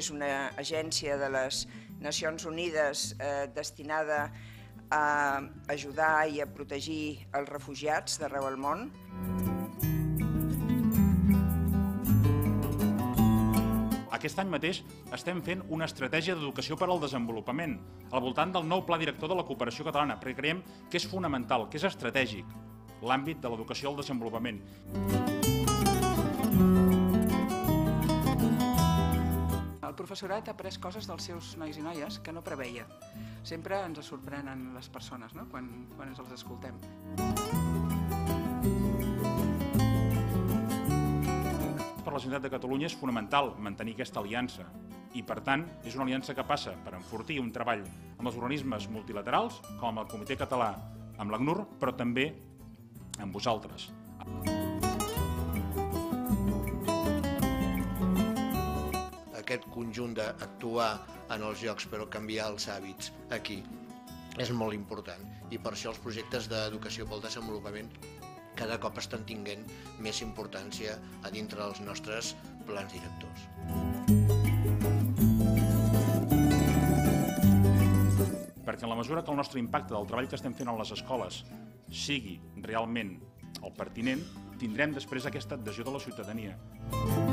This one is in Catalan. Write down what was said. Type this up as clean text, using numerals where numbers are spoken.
és una agència de les Nacions Unides destinada a ajudar i a protegir els refugiats d'arreu del món. Aquest any mateix estem fent una estratègia d'educació per al desenvolupament al voltant del nou Pla Director de la Cooperació Catalana, perquè creiem que és fonamental, que és estratègic, l'àmbit de l'educació al desenvolupament. El professorat ha après coses dels seus nois i noies que no preveia. Sempre ens sorprenen les persones, no?, quan ens els escoltem. Per la Generalitat de Catalunya és fonamental mantenir aquesta aliança i, per tant, és una aliança que passa per enfortir un treball amb els organismes multilaterals, com amb el Comitè Català, amb l'ACNUR, però també amb vosaltres. Aquest conjunt d'actuar en els llocs però canviar els hàbits aquí és molt important i per això els projectes d'educació pel desenvolupament cada cop estan tinguent més importància a dintre dels nostres plans directors. Perquè en la mesura que el nostre impacte del treball que estem fent a les escoles sigui realment el pertinent, tindrem després aquesta adhesió de la ciutadania.